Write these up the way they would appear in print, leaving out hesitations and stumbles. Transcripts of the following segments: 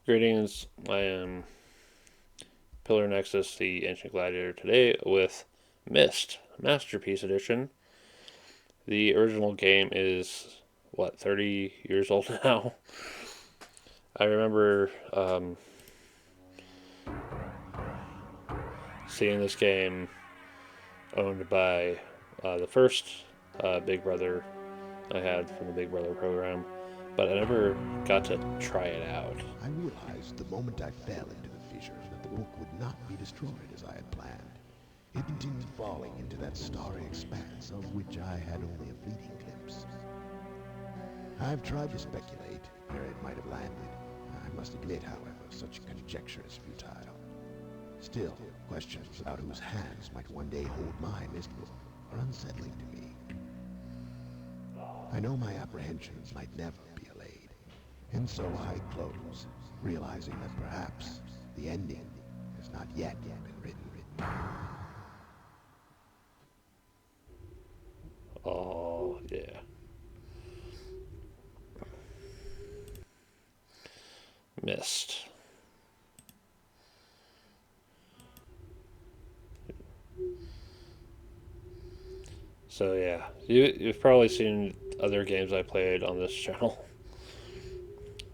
Greetings, I am Pillar Nexus, the Ancient Gladiator, today with MYST, Masterpiece Edition. The original game is, 30 years old now? I remember seeing this game owned by the first Big Brother I had from the Big Brother program, but I never got to try it out. I realized the moment I fell into the fissure that the book would not be destroyed as I had planned. It continued falling into that starry expanse of which I had only a fleeting glimpse. I've tried to speculate where it might have landed. I must admit, however, such conjecture is futile. Still, questions about whose hands might one day hold my MYST book are unsettling to me. I know my apprehensions might never be allayed, and so I close, realizing that perhaps the ending has not yet been written. Oh, yeah. MYST. So yeah, you've probably seen other games I played on this channel.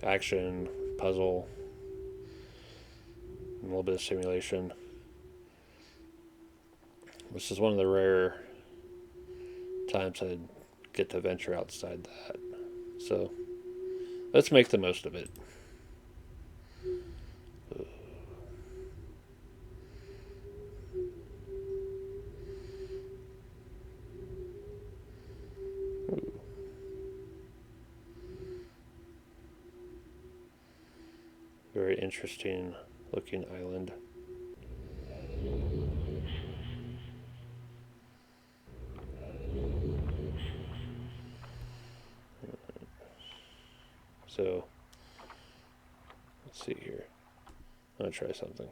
Action, puzzle, a little bit of simulation. This is one of the rare times I get to venture outside that. So let's make the most of it. Very interesting looking island. So let's see here. I'm gonna try something.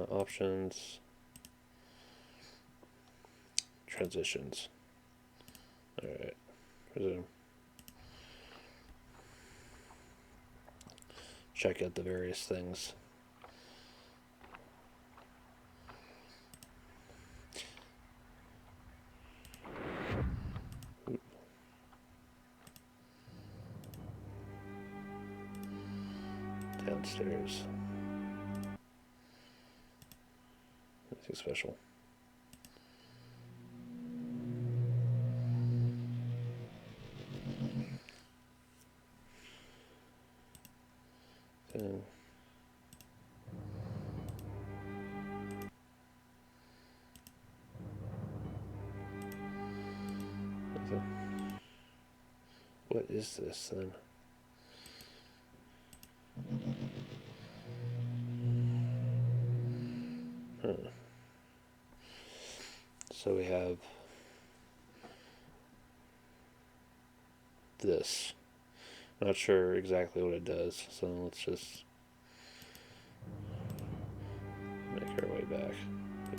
Options, transitions. All right, resume. Check out the various things. Downstairs. Nothing special. Then nothing. What is this then? Huh. So we have this. Not sure exactly what it does, so let's just make our way back.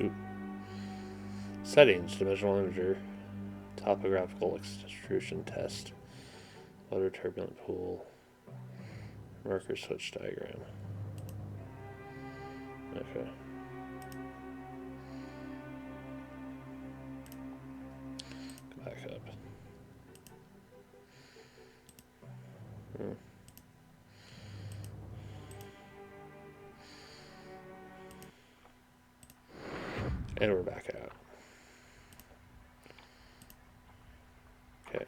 Oop. Settings, dimensional imager, topographical extrusion test, water turbulent pool, marker switch diagram. Okay. Go back up. And we're back out. Okay.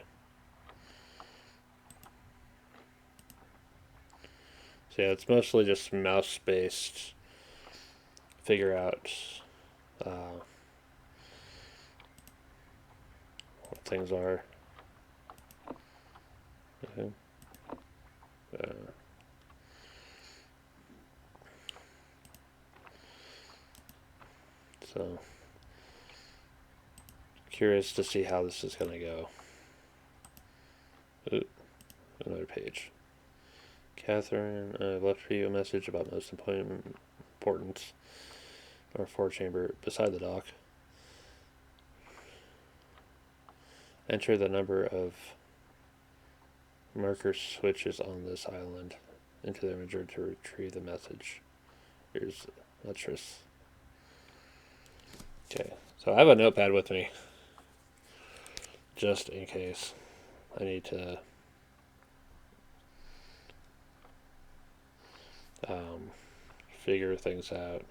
So yeah, it's mostly just mouse based. Figure out what things are. Okay. So curious to see how this is going to go. Ooh, another page. Catherine, I've left for you a message about most importance. Our four-chamber beside the dock. Enter the number of marker switches on this island. into the imager to retrieve the message. Here's Letras. Okay, so I have a notepad with me, just in case I need to figure things out.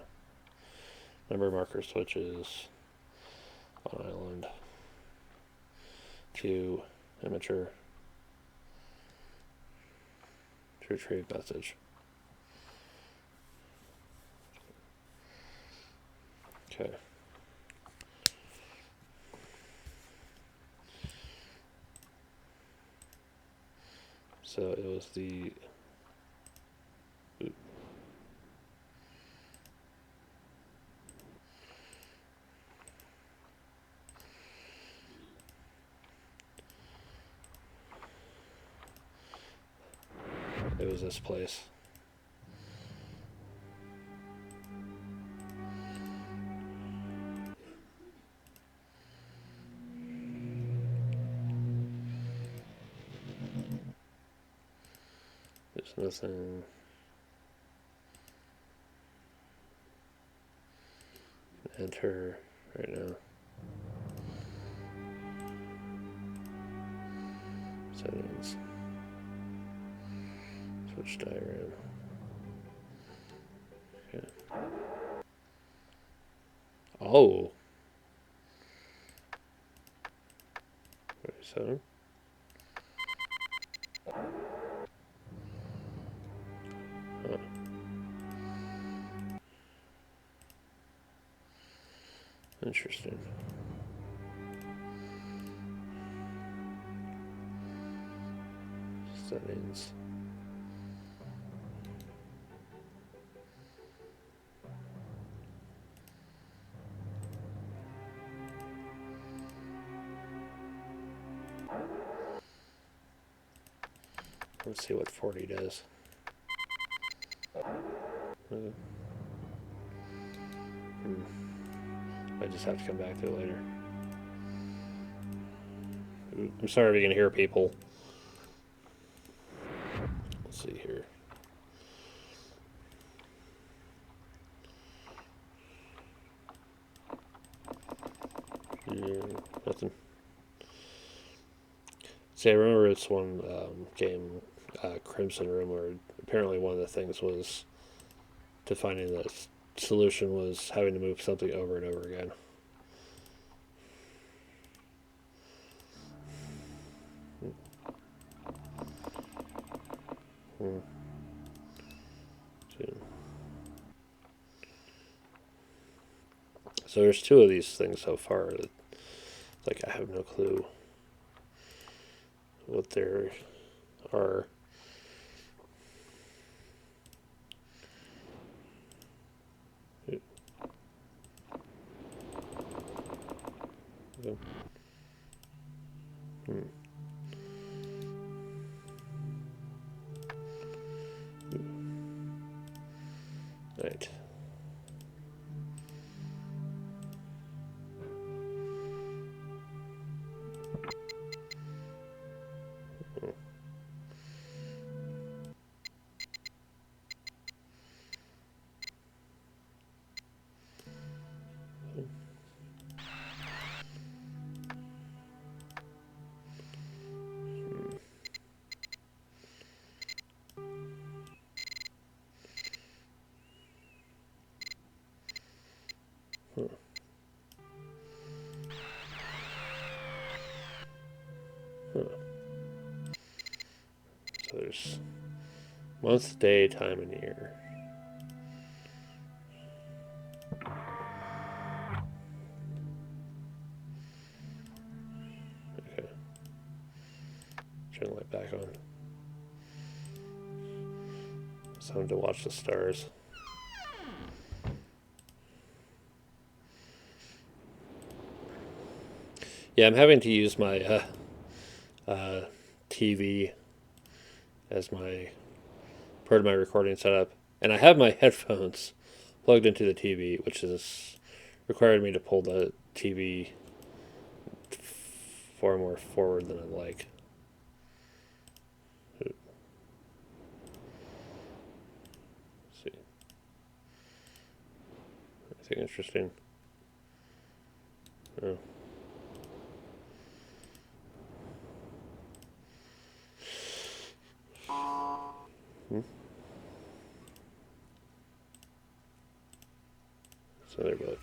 Number marker switches on island to imager to retrieve message. Okay. So it was the it was this place. There's nothing. Enter right now. Settings. Switch diagram. Okay. Oh. 37. Huh. Interesting. Settings. Let's see what 40 does. I just have to come back to it later. I'm sorry if you can hear people. Let's see here. Nothing. See, I remember it's one game, Crimson Room, where apparently one of the things was to finding the solution was having to move something over and over again. So there's two of these things so far that, like, I have no clue what there are. Right. So there's month, day, time, and year. Okay. Turn the light back on. It's time to watch the stars. Yeah, I'm having to use my TV as my part of my recording setup, and I have my headphones plugged into the TV, which is required me to pull the TV far more forward than I'd like. Anything interesting? Oh. Hmm? It's another book.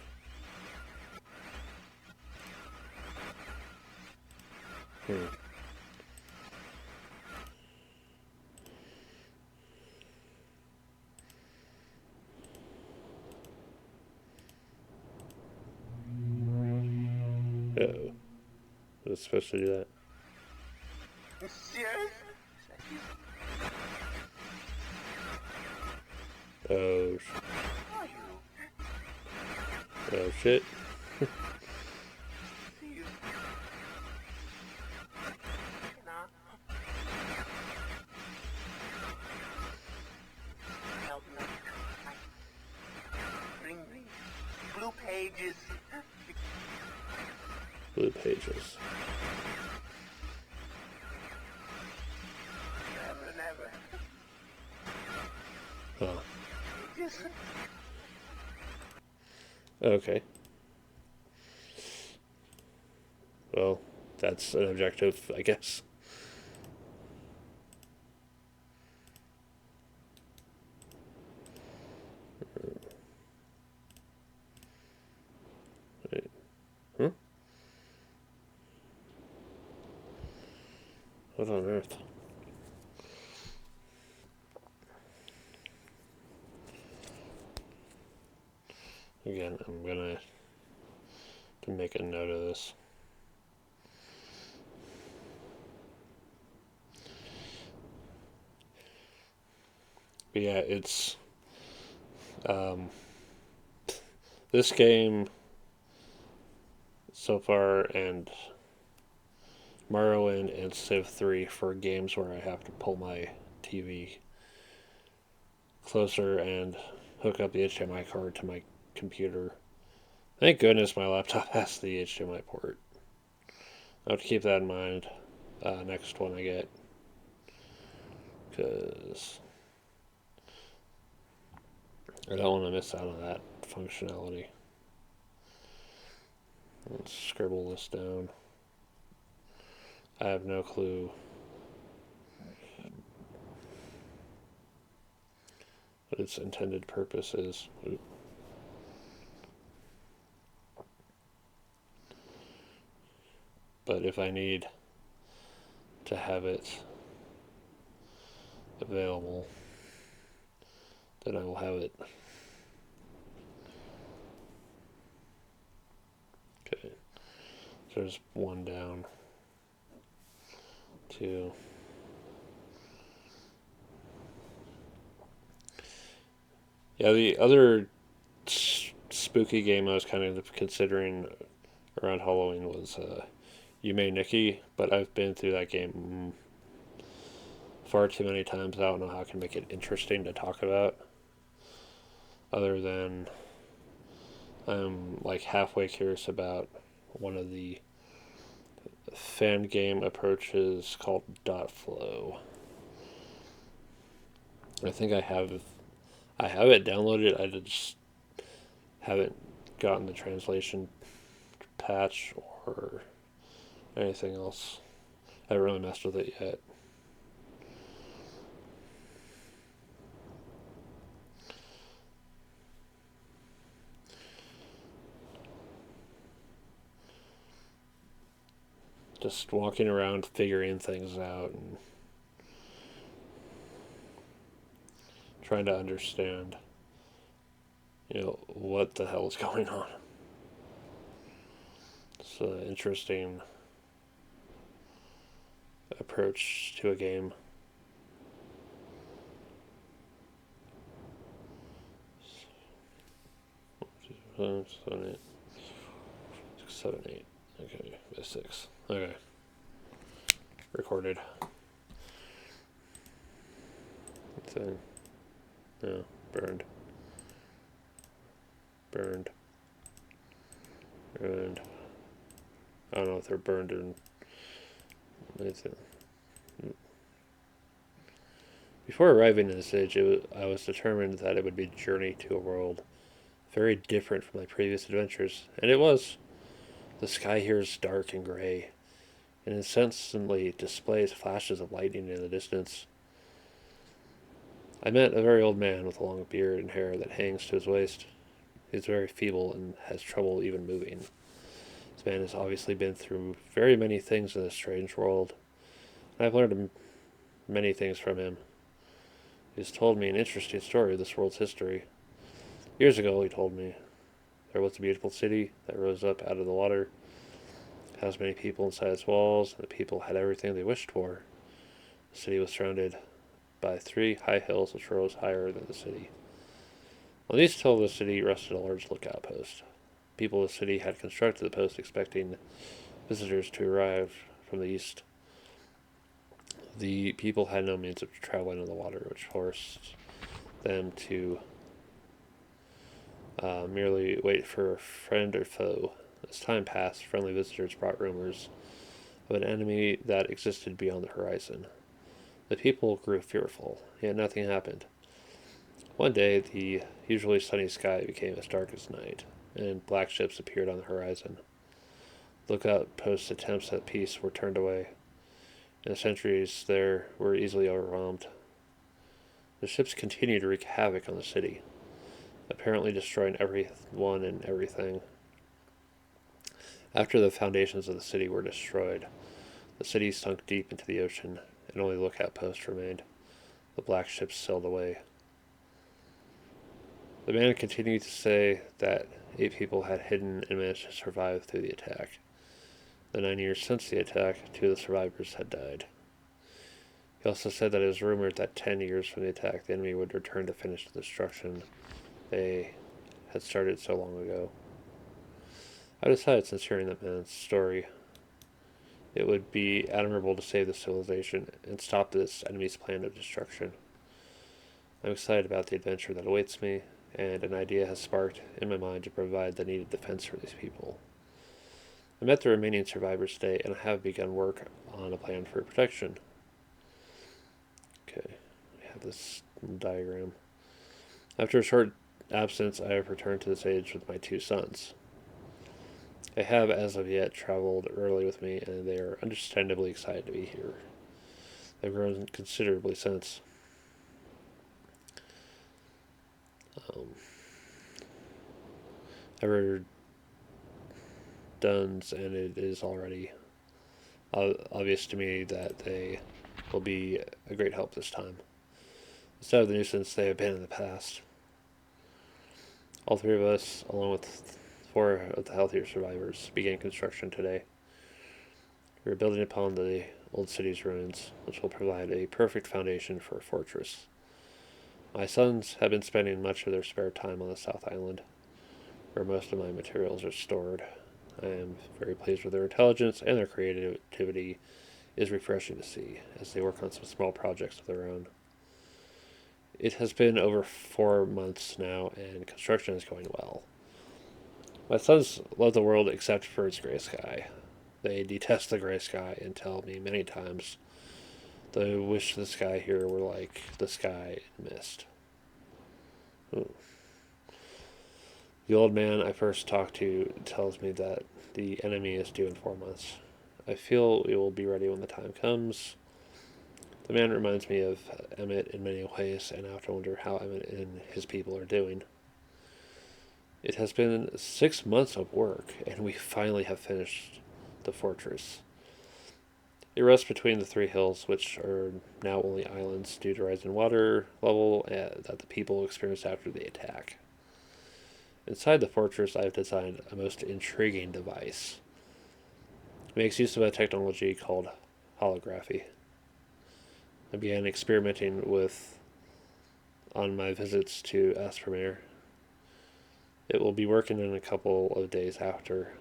Hmm. Uh-oh. Was it supposed to do that? Oh, oh shit. Blue pages. Blue pages. Never. Huh. Okay. Well, that's an objective, I guess. Wait. Huh? What on earth? Again, I'm gonna to make a note of this. But yeah, it's this game so far, and Morrowind and Civ 3 for games where I have to pull my TV closer and hook up the HDMI card to my computer. Thank goodness my laptop has the HDMI port. I have to keep that in mind next one I get, because I don't want to miss out on that functionality. Let's scribble this down. I have no clue what its intended purpose is. Oop. But if I need to have it available, then I will have it. Okay, so there's one down. Two. Yeah, the other spooky game I was kind of considering around Halloween was You May Nikki, but I've been through that game far too many times. I don't know how I can make it interesting to talk about, other than I'm like halfway curious about one of the fan game approaches called dot flow. I think I have it downloaded. I just haven't gotten the translation patch or anything else. I haven't really messed with it yet. Just walking around figuring things out and trying to understand, what the hell is going on. It's an interesting approach to a game. 7, 8, 6, 7, 8. Okay, by 6. Okay. Recorded. Thing. No, burned. Burned. And I don't know if they're burned or anything. Before arriving at this age, I was determined that it would be a journey to a world very different from my previous adventures, and it was. The sky here is dark and gray, and incessantly displays flashes of lightning in the distance. I met a very old man with a long beard and hair that hangs to his waist. He is very feeble and has trouble even moving. This man has obviously been through very many things in this strange world, and I've learned many things from him. He has told me an interesting story of this world's history. Years ago, he told me, there was a beautiful city that rose up out of the water, housed many people inside its walls, and the people had everything they wished for. The city was surrounded by 3 high hills which rose higher than the city. On these hills, the city rested a large lookout post. People of the city had constructed the post expecting visitors to arrive from the east. The people had no means of traveling on the water, which forced them to merely wait for a friend or foe. As time passed, friendly visitors brought rumors of an enemy that existed beyond the horizon. The people grew fearful, yet nothing happened. One day, the usually sunny sky became as dark as night, and black ships appeared on the horizon. Lookout posts' attempts at peace were turned away, and the sentries there were easily overwhelmed. The ships continued to wreak havoc on the city, apparently destroying everyone and everything. After the foundations of the city were destroyed, the city sunk deep into the ocean, and only lookout posts remained. The black ships sailed away. The man continued to say that 8 people had hidden and managed to survive through the attack. The 9 years since the attack, 2 of the survivors had died. He also said that it was rumored that 10 years from the attack, the enemy would return to finish the destruction they had started so long ago. I decided, since hearing that man's story, it would be admirable to save the civilization and stop this enemy's plan of destruction. I'm excited about the adventure that awaits me, and an idea has sparked in my mind to provide the needed defense for these people. I met the remaining survivors today, and I have begun work on a plan for protection. Okay, we have this diagram. After a short absence, I have returned to this age with my 2 sons. They have, as of yet, traveled early with me, and they are understandably excited to be here. They've grown considerably since. I've heard duns, and it is already obvious to me that they will be a great help this time, instead of the nuisance they have been in the past. All 3 of us, along with 4 of the healthier survivors, began construction today. We are building upon the old city's ruins, which will provide a perfect foundation for a fortress. My sons have been spending much of their spare time on the South Island, where most of my materials are stored. I am very pleased with their intelligence, and their creativity is refreshing to see as they work on some small projects of their own. It has been over 4 months now, and construction is going well. My sons love the world except for its gray sky. They detest the gray sky and tell me many times they wish the sky here were like the sky in MYST. Ooh. The old man I first talked to tells me that the enemy is due in 4 months. I feel we will be ready when the time comes. The man reminds me of Emmett in many ways, and I have to wonder how Emmett and his people are doing. It has been 6 months of work, and we finally have finished the fortress. It rests between the 3 hills, which are now only islands due to rising water level that the people experienced after the attack. Inside the fortress, I have designed a most intriguing device. It makes use of a technology called holography. I began experimenting with on my visits to Aspermere. It will be working in a couple of days after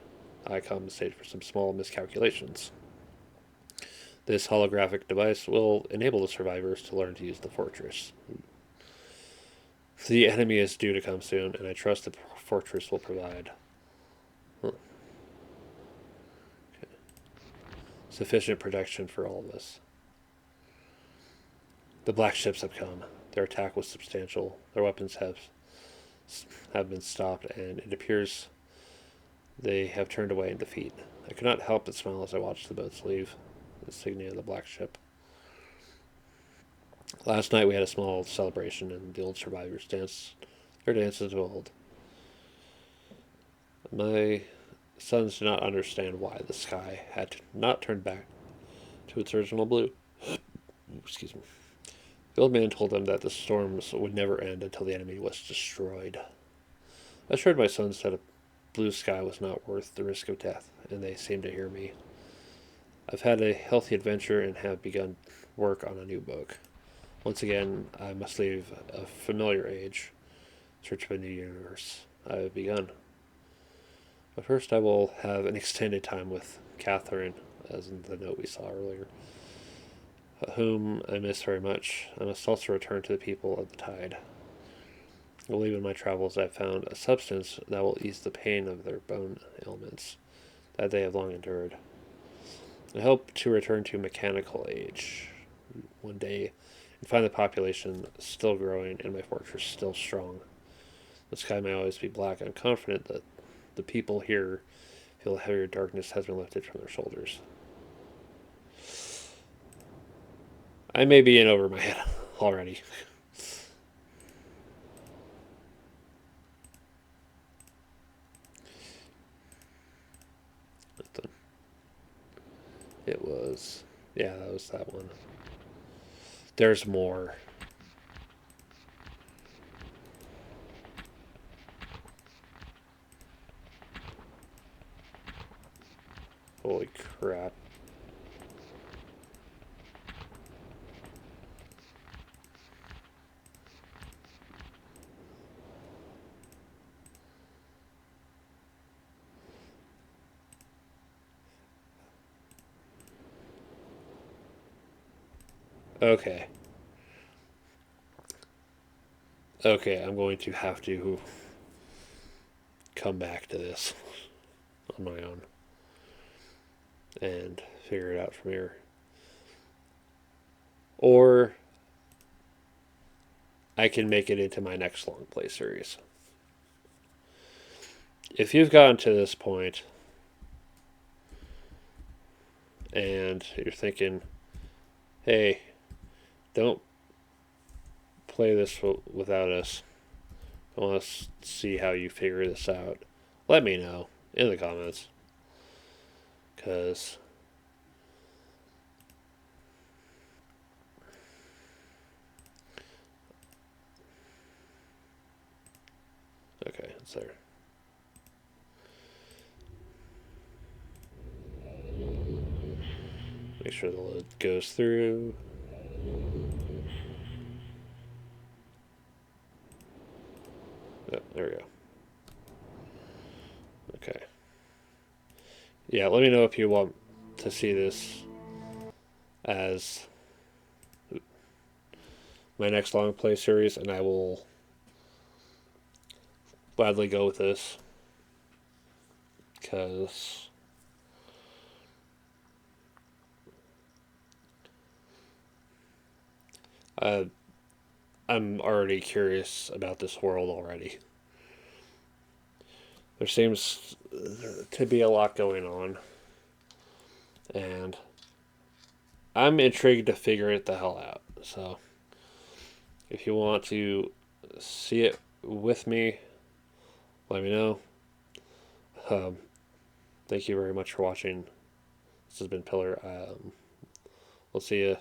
I compensate for some small miscalculations. This holographic device will enable the survivors to learn to use the fortress. The enemy is due to come soon, and I trust the fortress will provide sufficient protection for all of us. The black ships have come. Their attack was substantial. Their weapons have have been stopped, and it appears they have turned away in defeat. I could not help but smile as I watched the boats leave the insignia of the black ship. Last night we had a small celebration, and the old survivors danced their dances of old. My sons do not understand why the sky had not turned back to its original blue. Excuse me. The old man told them that the storms would never end until the enemy was destroyed. I assured my sons that a blue sky was not worth the risk of death, and they seemed to hear me. I've had a healthy adventure and have begun work on a new book. Once again, I must leave a familiar age, in search of a new universe. I have begun. But first, I will have an extended time with Catherine, as in the note we saw earlier, whom I miss very much. I must also return to the people of the tide. I believe in my travels I have found a substance that will ease the pain of their bone ailments that they have long endured. I hope to return to mechanical age one day and find the population still growing and my fortress still strong. The sky may always be black. I'm confident that the people here feel the heavier darkness has been lifted from their shoulders. I may be in over my head already. It was. Yeah, that was that one. There's more. Holy crap. Okay. Okay, I'm going to have to come back to this on my own and figure it out from here. Or I can make it into my next long play series. If you've gotten to this point and you're thinking, hey, don't play this without us, I want to see how you figure this out, let me know in the comments. Because okay, it's there. Make sure the load goes through. Oh, there we go. Okay. Yeah, let me know if you want to see this as my next long play series, and I will gladly go with this because I'm already curious about this world already. There seems to be a lot going on, and I'm intrigued to figure it the hell out. So, if you want to see it with me, let me know. Um, Thank you very much for watching. This has been Pillar. We'll see you